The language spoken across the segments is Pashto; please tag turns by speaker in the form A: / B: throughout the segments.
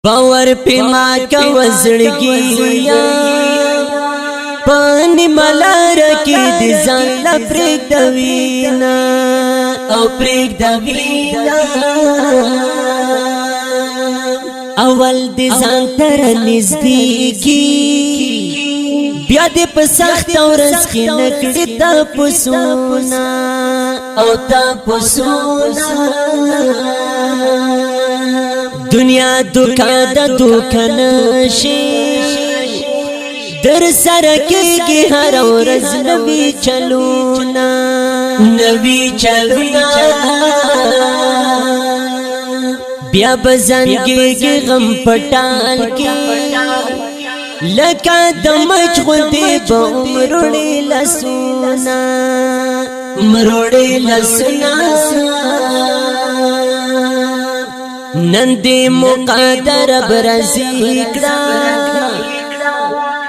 A: باور پیما کا وزړګیا پانی ملار کی د ځان لپریک دوینا او پریک دوینا اول د ځان تر نزدیکی بیا د په سخت ورځ کې نکړې تا پسونا او تا پسونا دنیا دوکا د دوکا نشي در سره کېږي هر ورځ نوی چلونا نوی چلونا بیا بزنګېږي غم پټال کې لکه د مچ غوندې به عمروړې لسونا مروړې لسونا نن دې مقدر برزي کړه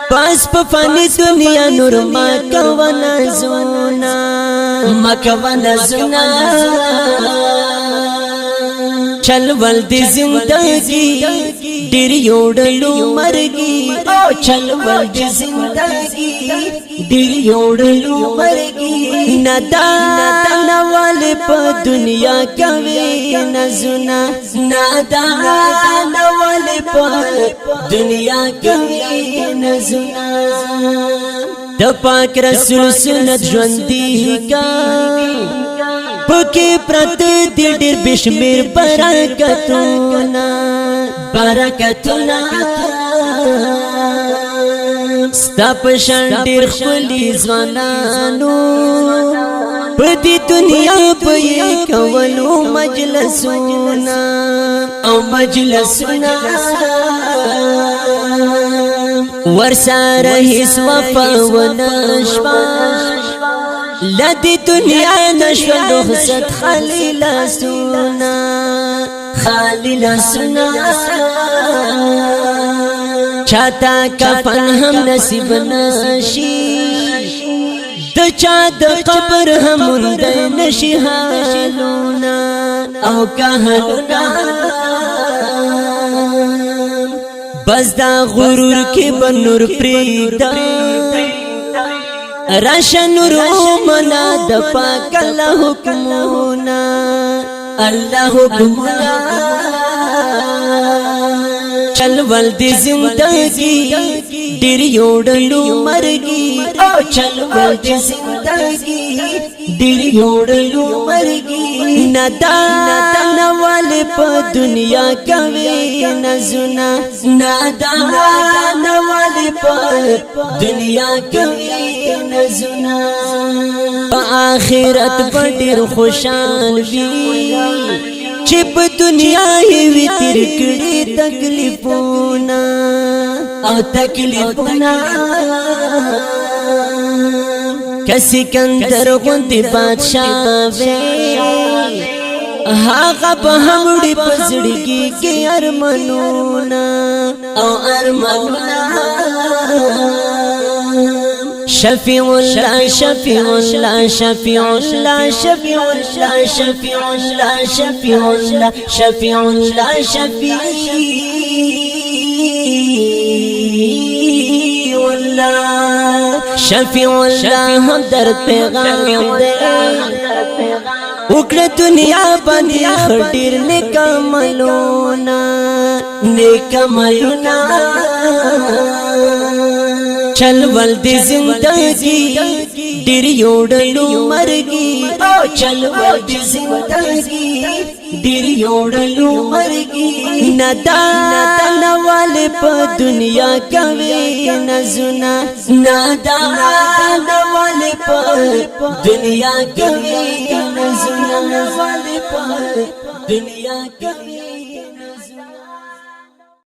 A: پاس په فانی دنیا نور ما کونا زونا ما کونا زونا چل ول دې زندگی ډېر یوړلو مرګي او چل ول دې زندگی ډېر یوړلو مرګي نادان والے په دنیا کوي نزنا نادان والے په دنیا کوي نزنا د پاک رسول سنت ژوندۍ کا پکې پرت دې ډېر بشمیر برکتونه برکتونه ستا په شان ډېر ښکلي ځوانانو په دې دنیا په یې کولو مجلسونه او مجلسونه ورسره هیڅ وفا ونشوه لدی دنیا نشو رخصت خلیل سونا خلیل سونا چاہتا کفن هم نصیب نشی د چا د قبر هم اندر نشی حالونا او کهلونا بس دا غرور کی بنور پریدا راشا نور منا د پاک الله حکمنا الله حکمنا چل ول دی زندگی ډېر یوړلو مرګي او چل ول دی زندگی ډېر یوړلو مرګي نادان والے په دنیا کوي نزنا نادان والے په دنیا کوي نزنا په آخرت په ډېر خوشحال وي چې په دنیا یې وي تیر کړي تکلیفونه او تکلیفونه که سکندر غوندې بادشاه وي هغه به هم وړي په زړګي کې ارمانونه او ارمانونه شفیع الله شفیع الله شفیع الله شفیع الله شفیع الله شفیع الله شفیع الله شفیع الله شفیع الله هم در پیغام دے وکړه دنیا باندې خټیر نیک عملونه نیک عملونه چل ول دی زندگی ډېر یوړلو مرګي او چل ول دی زندگی ډېر یوړلو مرګي نادان والے په دنیا کوي نزنا نادان والے په دنیا کوي نزنا والے په دنیا کوي